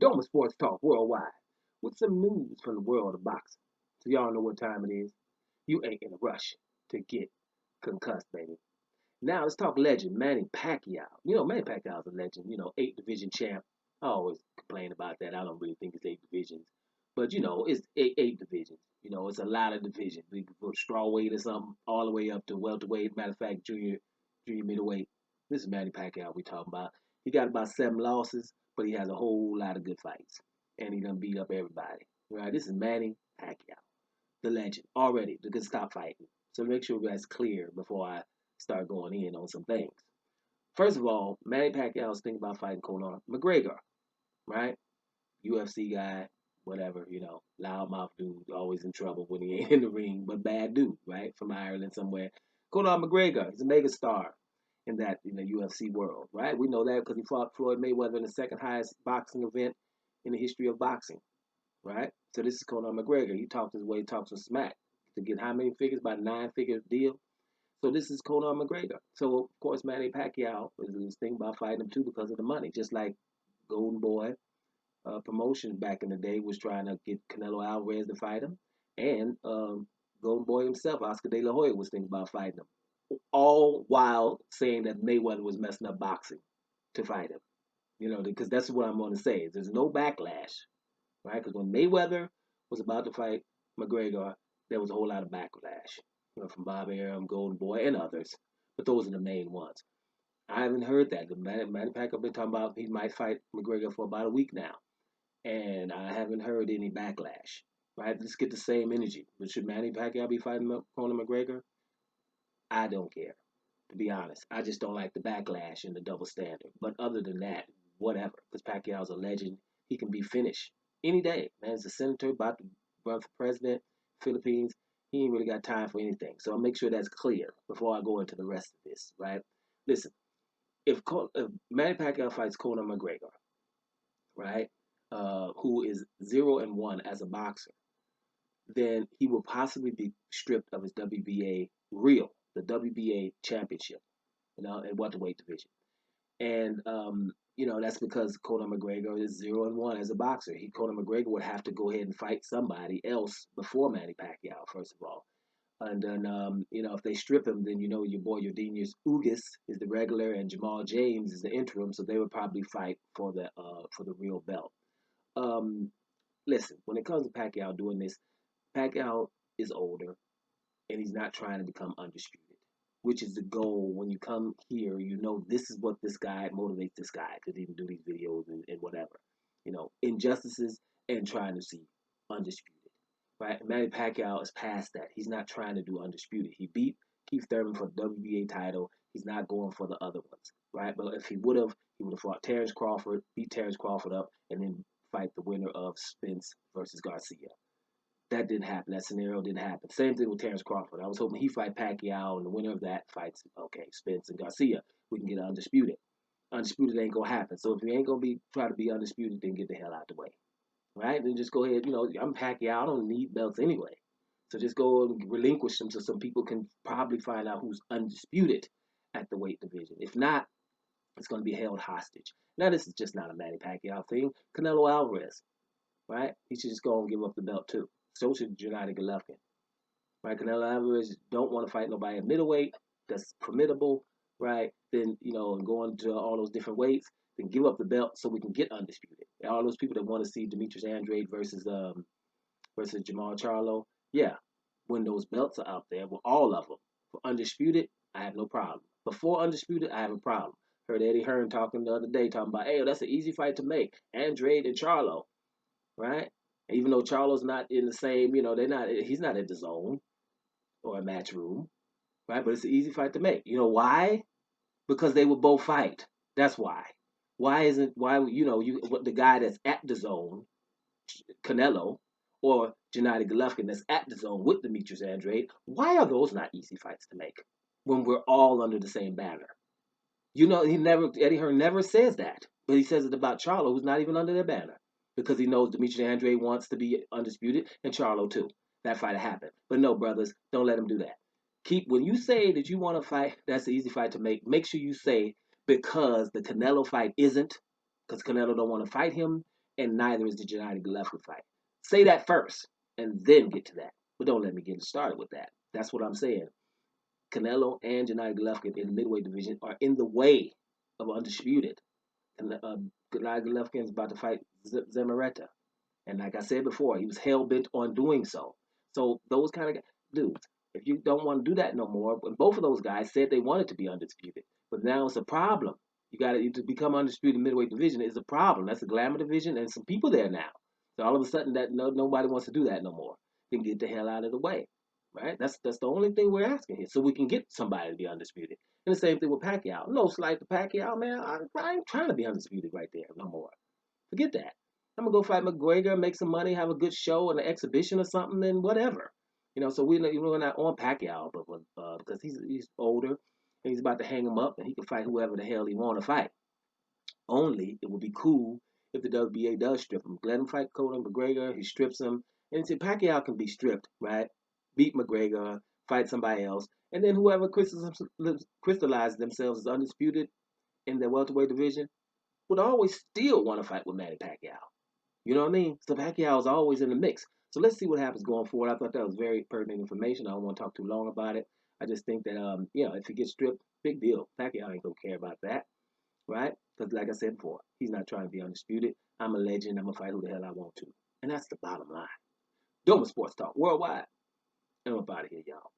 Doma Sports Talk Worldwide with some news from the world of boxing. So y'all know what time it is. You ain't in a rush to get concussed, baby. Now let's talk legend Manny Pacquiao. Manny Pacquiao's a legend. 8 division champ. I always complain about that. I don't really think it's 8 divisions, but it's eight divisions. It's a lot of divisions. We can go strawweight or something, all the way up to welterweight. Matter of fact, junior middleweight. This is Manny Pacquiao we talking about. He got about 7 losses, but he has a whole lot of good fights, and he done beat up everybody. Right? This is Manny Pacquiao, the legend. Already, they can stop fighting. So make sure that's clear before I start going in on some things. First of all, Manny Pacquiao's thinking about fighting Conor McGregor, right? UFC guy, whatever, loudmouth dude, always in trouble when he ain't in the ring, but bad dude, right? From Ireland somewhere. Conor McGregor, he's a mega star in that in the UFC world, right? We know that because he fought Floyd Mayweather in the second highest boxing event in the history of boxing, right? So this is Conor McGregor. He talked his way, talks some smack to get how many figures? About 9 figure deal. So this is Conor McGregor. So of course Manny Pacquiao is thinking about fighting him too because of the money, just like Golden Boy promotion back in the day was trying to get Canelo Alvarez to fight him, and Golden Boy himself, Oscar De La Hoya, was thinking about fighting him, all while saying that Mayweather was messing up boxing to fight him. Because that's what I'm going to say. There's no backlash, right? Because when Mayweather was about to fight McGregor, there was a whole lot of backlash, from Bob Arum, Golden Boy, and others. But those are the main ones. I haven't heard that. Manny Pacquiao been talking about he might fight McGregor for about a week now, and I haven't heard any backlash. Right? Let's get the same energy. But should Manny Pacquiao be fighting Conor McGregor? I don't care, to be honest. I just don't like the backlash and the double standard. But other than that, whatever. Because Pacquiao's a legend. He can be finished any day. Man's a senator, about to run for president, Philippines. He ain't really got time for anything. So I'll make sure that's clear before I go into the rest of this, right? Listen, if Manny Pacquiao fights Conor McGregor, right, who is 0-1 as a boxer, then he will possibly be stripped of his WBA the WBA championship, in welterweight division. And that's because Conor McGregor is 0-1 as a boxer. Conor McGregor would have to go ahead and fight somebody else before Manny Pacquiao, first of all. And then, if they strip him, then your boy Jordanius Ugis is the regular, and Jamal James is the interim. So they would probably fight for the real belt. Um, Listen, when it comes to Pacquiao doing this, Pacquiao is older, and he's not trying to become undisputed, which is the goal. When you come here, this is what this guy motivates this guy to even do these videos and whatever, injustices and trying to see undisputed. Right? Manny Pacquiao is past that. He's not trying to do undisputed. He beat Keith Thurman for the WBA title. He's not going for the other ones, right? But if he would have fought Terrence Crawford, beat Terrence Crawford up, and then fight the winner of Spence versus Garcia. That didn't happen. That scenario didn't happen. Same thing with Terrence Crawford. I was hoping he fight Pacquiao, and the winner of that fights, Spence and Garcia. We can get undisputed. Undisputed ain't gonna happen. So if you ain't gonna try to be undisputed, then get the hell out the way, right? Then just go ahead. I'm Pacquiao. I don't need belts anyway. So just go and relinquish them so some people can probably find out who's undisputed at the weight division. If not, it's going to be held hostage. Now, this is just not a Manny Pacquiao thing. Canelo Alvarez, right? He should just go and give up the belt too. So should Gennady Golovkin, right? Canelo Alvarez don't want to fight nobody at middleweight. That's formidable, right? Then and going to all those different weights, then give up the belt so we can get undisputed. And all those people that want to see Demetrius Andrade versus Jamal Charlo, yeah, when those belts are out there, with all of them, for undisputed, I have no problem. Before undisputed, I have a problem. Heard Eddie Hearn talking the other day, talking about, hey, that's an easy fight to make. Andrade and Charlo, right? Even though Charlo's not in the same, he's not in the zone or a match room, right? But it's an easy fight to make. You know why? Because they will both fight. That's why. The guy that's at the zone, Canelo, or Gennady Golovkin that's at the zone with Demetrius Andrade, why are those not easy fights to make when we're all under the same banner? Eddie Hearn never says that, but he says it about Charlo, who's not even under their banner, because he knows Demetrius Andrade wants to be undisputed, and Charlo too. That fight happened. But no, brothers, don't let him do that. When you say that you want to fight, that's an easy fight to make. Make sure you say because the Canelo fight isn't, because Canelo don't want to fight him, and neither is the Gennady Golovkin fight. Say that first, and then get to that. But don't let me get started with that. That's what I'm saying. Canelo and Gennady Golovkin in the middleweight division are in the way of undisputed. And Gennady Golovkin is about to fight Zemaretta. And like I said before, he was hell bent on doing so. So those kind of dudes, if you don't want to do that no more, but both of those guys said they wanted to be undisputed, but now it's a problem. You got to become undisputed middleweight division is a problem. That's a glamour division and some people there now. So all of a sudden that nobody wants to do that no more. Then get the hell out of the way, right? That's the only thing we're asking here, so we can get somebody to be undisputed. And the same thing with Pacquiao. No slight to Pacquiao, man. I ain't trying to be undisputed right there no more. Forget that. I'm gonna go fight McGregor, make some money, have a good show, an exhibition or something, and whatever. So we're not on Pacquiao, but because he's older and he's about to hang him up, and he can fight whoever the hell he want to fight. Only it would be cool if the WBA does strip him. Let him fight Conor McGregor. He strips him, and see Pacquiao can be stripped, right? Beat McGregor, fight somebody else, and then whoever crystallizes themselves as undisputed in the welterweight division would always still want to fight with Manny Pacquiao. You know what I mean? So Pacquiao is always in the mix. So let's see what happens going forward. I thought that was very pertinent information. I don't want to talk too long about it. I just think that if he gets stripped, big deal. Pacquiao ain't gonna care about that, right? Because like I said before, he's not trying to be undisputed. I'm a legend. I'm gonna fight who the hell I want to, and that's the bottom line. Doma Sports Talk worldwide, and I'm up out of here, y'all.